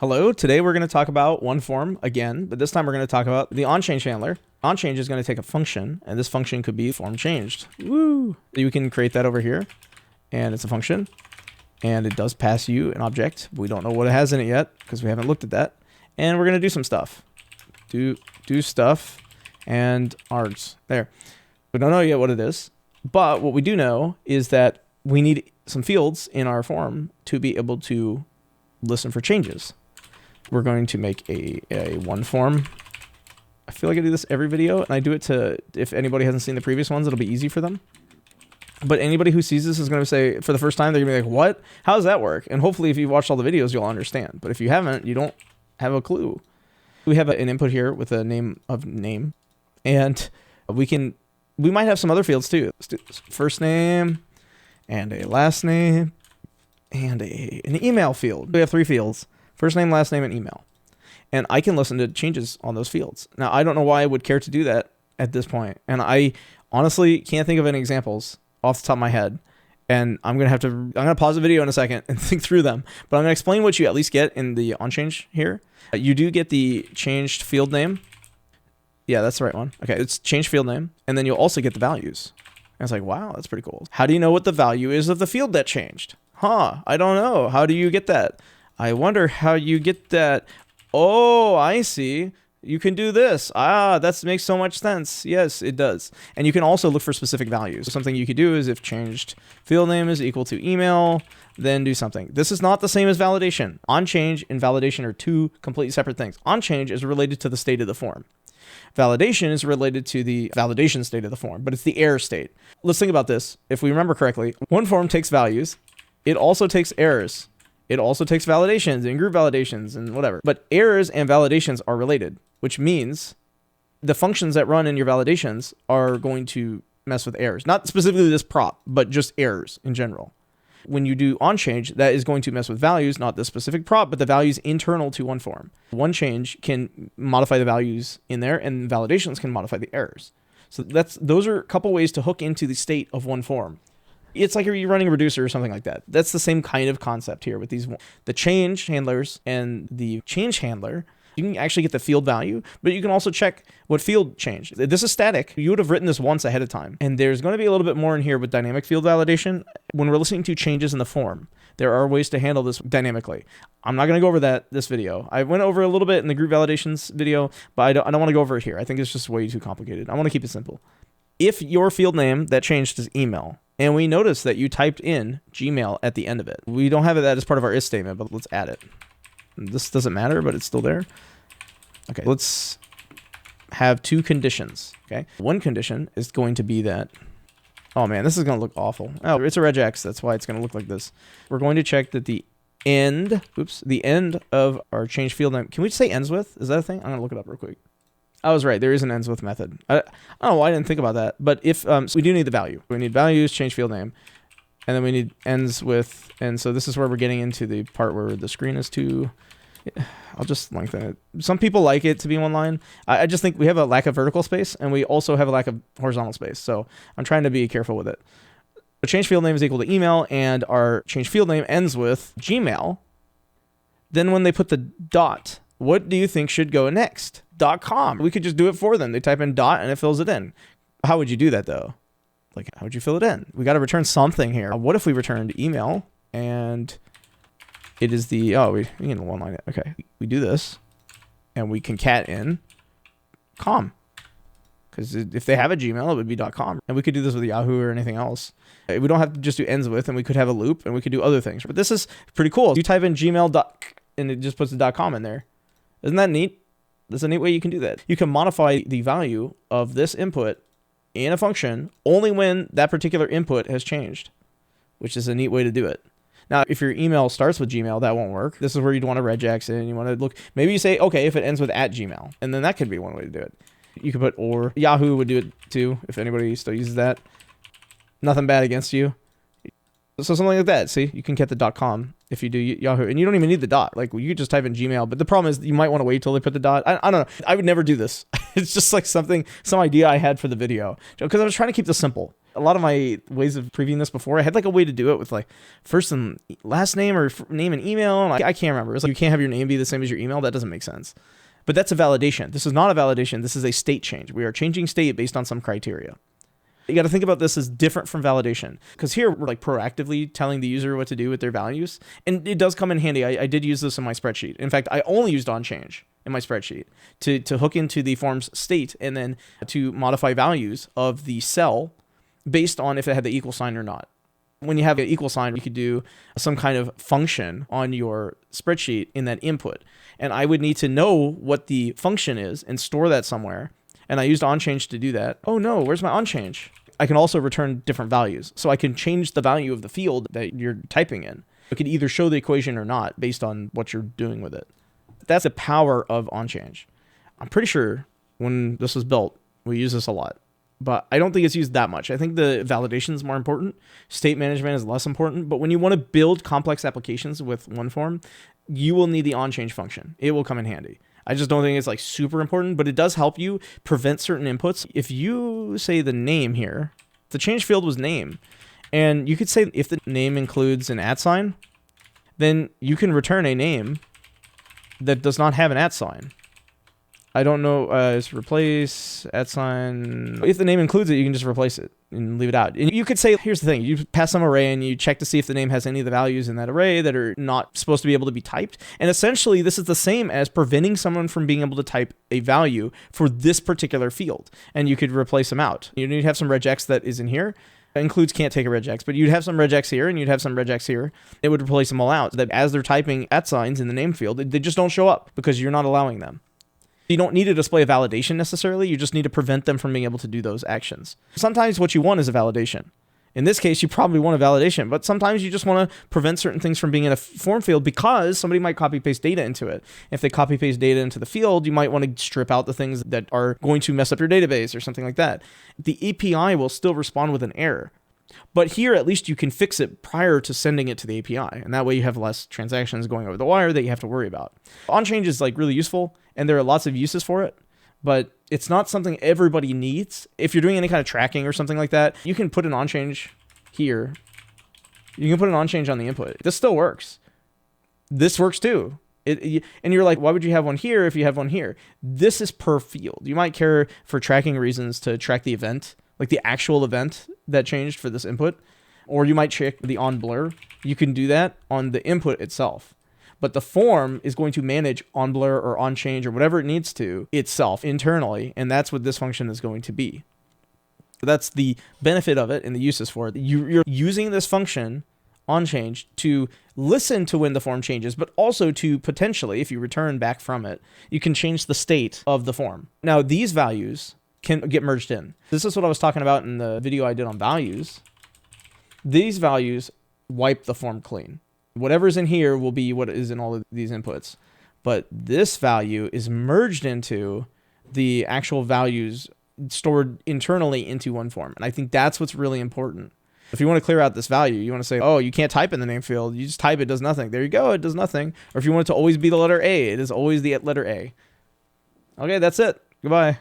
Hello, today we're going to talk about OneForm again, but this time we're going to talk about the onChange handler. OnChange is going to take a function, and this function could be form changed. Woo! You can create that over here, and it's a function, and it does pass you an object. We don't know what it has in it yet, because we haven't looked at that. And we're going to do some stuff. Do stuff, and args. There. We don't know yet what it is, but what we do know is that we need some fields in our form to be able to listen for changes. We're going to make a OneForm. I feel like I do this every video, and I do it to, if anybody hasn't seen the previous ones, it'll be easy for them. But anybody who sees this is going to say, for the first time, they're going to be like, what? How does that work? And hopefully if you've watched all the videos, you'll understand. But if you haven't, you don't have a clue. We have an input here with a name of name. And we might have some other fields too. First name, and a last name, and an email field. We have 3 fields. First name, last name, and email. And I can listen to changes on those fields. Now, I don't know why I would care to do that at this point. And I honestly can't think of any examples off the top of my head. And I'm going to pause the video in a second and think through them. But I'm going to explain what you at least get in the onChange here. You do get the changed field name. Yeah, that's the right one. Okay, it's changed field name. And then you'll also get the values. And it's like, wow, that's pretty cool. How do you know what the value is of the field that changed? I don't know. How do you get that? I wonder how you get that. Oh, I see. You can do this. That makes so much sense. Yes, it does. And you can also look for specific values. Something you could do is if changed field name is equal to email, then do something. This is not the same as validation. OnChange and validation are 2 completely separate things. OnChange is related to the state of the form. Validation is related to the validation state of the form, but it's the error state. Let's think about this. If we remember correctly, OneForm takes values. It also takes errors. It also takes validations and group validations and whatever. But errors and validations are related, which means the functions that run in your validations are going to mess with errors. Not specifically this prop, but just errors in general. When you do onChange, that is going to mess with values, not the specific prop, but the values internal to OneForm. OneChange can modify the values in there, and validations can modify the errors. So those are a couple ways to hook into the state of OneForm. It's like you're running a reducer or something like that. That's the same kind of concept here with these. The change handlers and the change handler, you can actually get the field value, but you can also check what field changed. This is static. You would have written this once ahead of time. And there's going to be a little bit more in here with dynamic field validation. When we're listening to changes in the form, there are ways to handle this dynamically. I'm not going to go over this video. I went over a little bit in the group validations video, but I don't want to go over it here. I think it's just way too complicated. I want to keep it simple. If your field name that changed is email, and we notice that you typed in Gmail at the end of it. We don't have that as part of our if statement, but let's add it. This doesn't matter, but it's still there. Okay, let's have 2 conditions. Okay, one condition is going to be that, oh man, this is going to look awful. Oh, it's a regex. That's why it's going to look like this. We're going to check that the end of our change field name. Can we say ends with? Is that a thing? I'm going to look it up real quick. I was right. There is an ends with method. I don't know why I didn't think about that. But if so we do need the value. We need values, change field name, and then we need ends with. And so this is where we're getting into the part where the screen is too. I'll just lengthen it. Some people like it to be 1 line. I just think we have a lack of vertical space, and we also have a lack of horizontal space. So I'm trying to be careful with it. The change field name is equal to email, and our change field name ends with Gmail. Then when they put the dot, what do you think should go next? .com. We could just do it for them. They type in dot and it fills it in. How would you do that though? Like, how would you fill it in? We got to return something here. What if we returned email and it is the, we can 1-line it. Okay. We do this and we concat in com. Because if they have a Gmail, it would be .com. And we could do this with Yahoo or anything else. We don't have to just do ends with, and we could have a loop and we could do other things. But this is pretty cool. You type in Gmail and it just puts the .com in there. Isn't that neat? That's a neat way you can do that. You can modify the value of this input in a function only when that particular input has changed, which is a neat way to do it. Now, if your email starts with Gmail, that won't work. This is where you'd want to regex in. You want to look. Maybe you say, okay, if it ends with @Gmail, and then that could be one way to do it. You could put or. Yahoo would do it too, if anybody still uses that. Nothing bad against you. So something like that. See, you can get the .com if you do Yahoo, and you don't even need the dot. Like you could just type in Gmail, but the problem is you might want to wait till they put the dot. I don't know. I would never do this. It's just like some idea I had for the video because I was trying to keep this simple. A lot of my ways of previewing this before, I had like a way to do it with like first and last name or name and email. And I can't remember. It's like you can't have your name be the same as your email. That doesn't make sense. But that's a validation. This is not a validation. This is a state change. We are changing state based on some criteria. You got to think about this as different from validation because here we're like proactively telling the user what to do with their values. And it does come in handy. I did use this in my spreadsheet. In fact, I only used onChange in my spreadsheet to hook into the form's state and then to modify values of the cell based on if it had the equal sign or not. When you have an equal sign, you could do some kind of function on your spreadsheet in that input. And I would need to know what the function is and store that somewhere. And I used onChange to do that. Oh no, where's my onChange? I can also return different values. So I can change the value of the field that you're typing in. It could either show the equation or not based on what you're doing with it. That's the power of onChange. I'm pretty sure when this was built, we use this a lot. But I don't think it's used that much. I think the validation is more important. State management is less important. But when you want to build complex applications with OneForm, you will need the onChange function. It will come in handy. I just don't think it's like super important, but it does help you prevent certain inputs. If you say the name here, the change field was name, and you could say if the name includes an @, then you can return a name that does not have an @. I don't know, it's replace @. If the name includes it, you can just replace it and leave it out. And you could say, here's the thing, you pass some array and you check to see if the name has any of the values in that array that are not supposed to be able to be typed. And essentially, this is the same as preventing someone from being able to type a value for this particular field. And you could replace them out. You'd have some regex that is in here. That includes can't take a regex, but you'd have some regex here and you'd have some regex here. It would replace them all out. So that as they're typing @ in the name field, they just don't show up because you're not allowing them. You don't need to display a validation necessarily. You just need to prevent them from being able to do those actions. Sometimes what you want is a validation. In this case, you probably want a validation, but sometimes you just want to prevent certain things from being in a form field because somebody might copy paste data into it. If they copy paste data into the field, you might want to strip out the things that are going to mess up your database or something like that. The API will still respond with an error. But here, at least you can fix it prior to sending it to the API. And that way you have less transactions going over the wire that you have to worry about. OnChange is like really useful, and there are lots of uses for it, but it's not something everybody needs. If you're doing any kind of tracking or something like that, you can put an onChange here. You can put an onChange on the input. This still works. This works too. And you're like, why would you have one here if you have one here? This is per field. You might care for tracking reasons to track the event, like the actual event that changed for this input, or you might check the on blur. You can do that on the input itself, but the form is going to manage on blur or on change or whatever it needs to itself internally, and that's what this function is going to be. That's the benefit of it and the uses for it. You're using this function on change to listen to when the form changes, but also to potentially, if you return back from it, you can change the state of the form. Now, these values can get merged in. This is what I was talking about in the video I did on values. These values wipe the form clean. Whatever's in here will be what is in all of these inputs. But this value is merged into the actual values stored internally into OneForm. And I think that's what's really important. If you want to clear out this value, you want to say, oh, you can't type in the name field. You just type it does nothing. There you go. It does nothing. Or if you want it to always be the letter A, it is always the letter A. Okay, that's it. Goodbye.